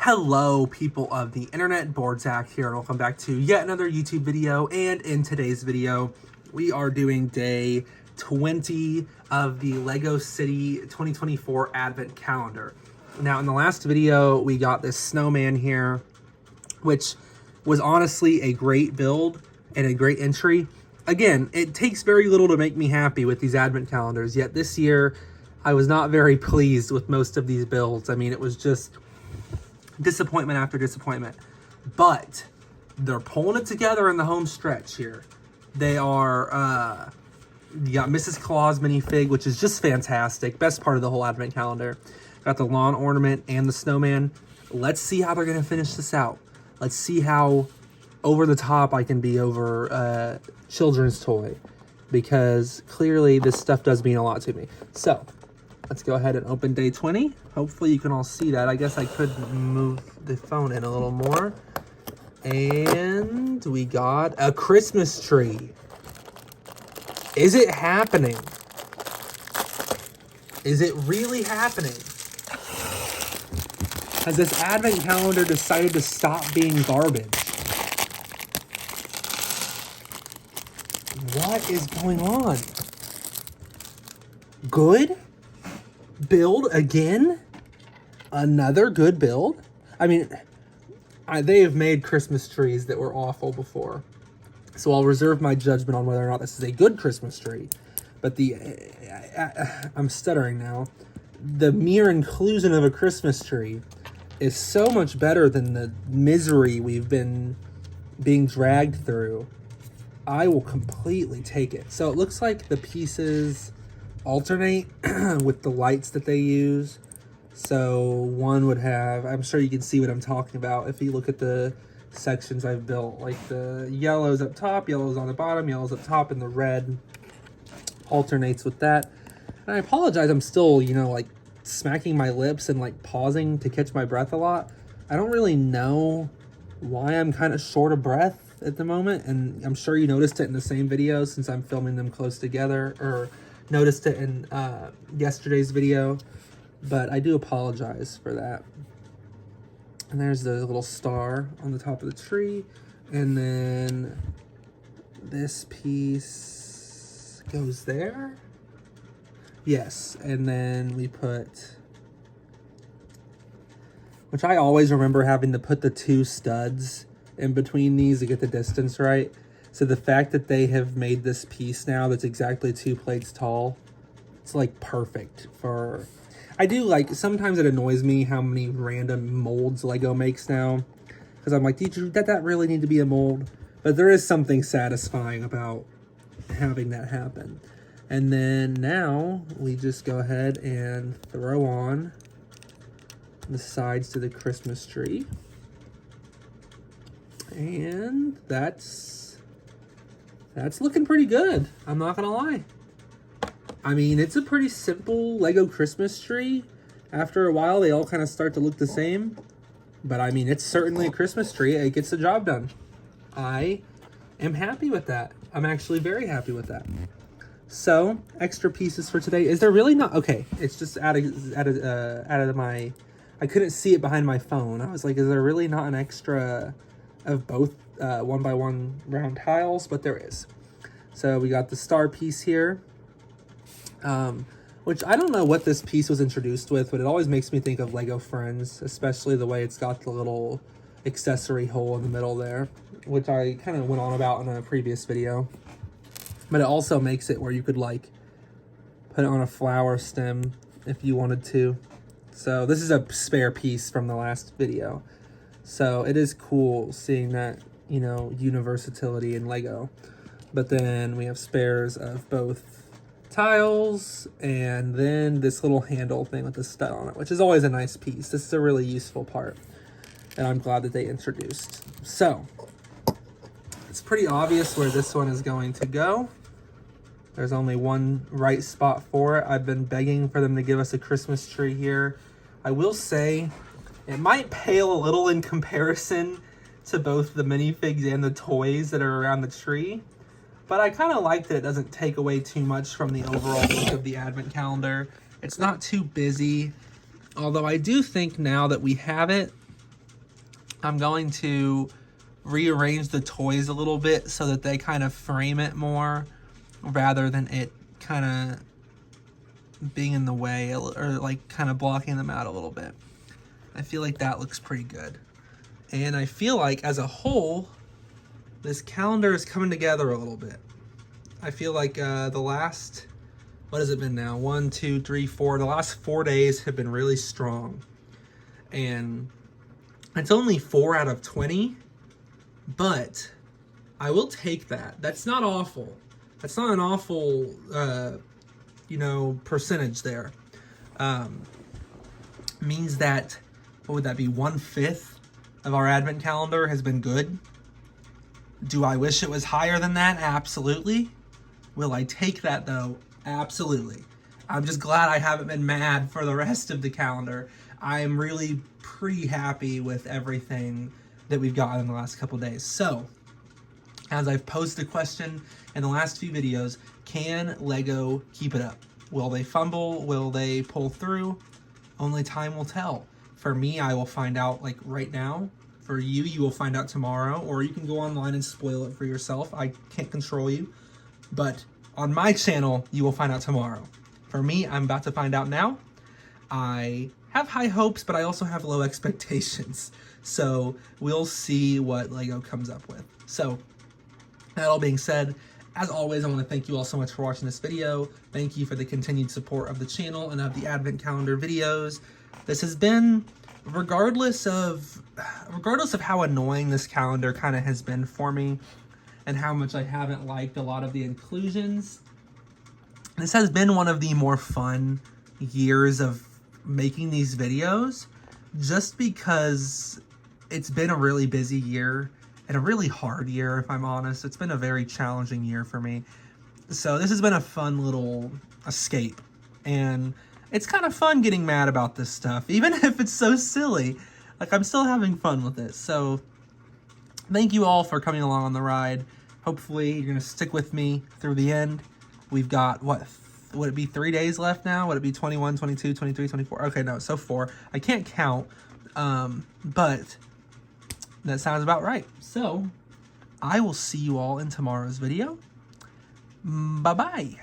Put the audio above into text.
Hello, people of the internet, Boardzack here, and welcome back to yet another YouTube video. And in today's video, we are doing day 20 of the LEGO City 2024 Advent Calendar. Now, in the last video, we got this snowman here, which was honestly a great build and a great entry. Again, it takes very little to make me happy with these Advent calendars, yet this year, I was not very pleased with most of these builds. I mean, it was just disappointment after disappointment, but they're pulling it together in the home stretch here. They are, you got Mrs. Claus minifig, which is just fantastic. Best part of the whole Advent calendar. Got the lawn ornament and the snowman. Let's see how they're going to finish this out. Let's see how over the top I can be over children's toy, because clearly this stuff does mean a lot to me. So let's go ahead and open day 20. Hopefully you can all see that. I guess I could move the phone in a little more. And we got a Christmas tree. Is it happening? Is it really happening? Has this Advent calendar decided to stop being garbage? What is going on? Good? Build again? Another good build? I mean, they have made Christmas trees that were awful before, so I'll reserve my judgment on whether or not this is a good Christmas tree. But I'm stuttering now. The mere inclusion of a Christmas tree is so much better than the misery we've been being dragged through. I will completely take it. So it looks like the pieces alternate with the lights that they use. So one would have, I'm sure you can see what I'm talking about if you look at the sections I've built, like the yellows up top, yellows on the bottom, yellows up top, and the red alternates with that. And I apologize, I'm still, like smacking my lips and like pausing to catch my breath a lot. I don't really know why I'm kind of short of breath at the moment, and I'm sure you noticed it in the same video since I'm filming them close together, or noticed it in yesterday's video, but I do apologize for that. And there's the little star on the top of the tree, and then this piece goes there. Yes, and then we put, which I always remember having to put the two studs in between these to get the distance right. So the fact that they have made this piece now that's exactly 2 plates tall, it's like perfect for, I do like, sometimes it annoys me how many random molds Lego makes now, because I'm like, did that really need to be a mold? But there is something satisfying about having that happen. And then now we just go ahead and throw on the sides to the Christmas tree. And that's looking pretty good. I'm not gonna lie. I mean, it's a pretty simple Lego Christmas tree. After a while, they all kind of start to look the same. But I mean, it's certainly a Christmas tree. It gets the job done. I am happy with that. I'm actually very happy with that. So, extra pieces for today. Is there really not? Okay, it's just out of my, I couldn't see it behind my phone. I was like, is there really not an extra of both 1x1 round tiles? But there is. So we got the star piece here, which I don't know what this piece was introduced with, but it always makes me think of Lego Friends, especially the way it's got the little accessory hole in the middle there, which I kind of went on about in a previous video. But it also makes it where you could like put it on a flower stem if you wanted to. So this is a spare piece from the last video. So it is cool seeing that, universality in Lego. But then we have spares of both tiles and then this little handle thing with the stud on it, which is always a nice piece. This is a really useful part, and I'm glad that they introduced. So it's pretty obvious where this one is going to go. There's only one right spot for it. I've been begging for them to give us a Christmas tree here. I will say it might pale a little in comparison to both the minifigs and the toys that are around the tree, but I kind of like that it doesn't take away too much from the overall look of the Advent calendar. It's not too busy, although I do think now that we have it, I'm going to rearrange the toys a little bit so that they kind of frame it more rather than it kind of being in the way or like kind of blocking them out a little bit. I feel like that looks pretty good. And I feel like as a whole, this calendar is coming together a little bit. I feel like the last, what has it been now? 1, 2, 3, 4. The last 4 days have been really strong. And it's only 4 out of 20, but I will take that. That's not awful. That's not an awful, percentage there. Means that, what would that be? 1/5 of our advent calendar has been good. Do I wish it was higher than that? Absolutely. Will I take that though? Absolutely. I'm just glad I haven't been mad for the rest of the calendar. I'm really pretty happy with everything that we've gotten in the last couple days. So, as I've posed the question in the last few videos, can LEGO keep it up? Will they fumble? Will they pull through? Only time will tell. For me, I will find out like right now. For you, you will find out tomorrow, or you can go online and spoil it for yourself. I can't control you. But on my channel, you will find out tomorrow. For me, I'm about to find out now. I have high hopes, but I also have low expectations. So we'll see what LEGO comes up with. So that all being said, as always, I want to thank you all so much for watching this video. Thank you for the continued support of the channel and of the advent calendar videos. This has been, regardless of how annoying this calendar kind of has been for me and how much I haven't liked a lot of the inclusions, this has been one of the more fun years of making these videos, just because it's been a really busy year and a really hard year, if I'm honest. It's been a very challenging year for me. So this has been a fun little escape, and it's kind of fun getting mad about this stuff, even if it's so silly. Like, I'm still having fun with it. So thank you all for coming along on the ride. Hopefully you're gonna stick with me through the end. We've got, what, would it be 3 days left now? Would it be 21, 22, 23, 24? Okay, no, so 4. I can't count, but that sounds about right. So I will see you all in tomorrow's video. Bye-bye.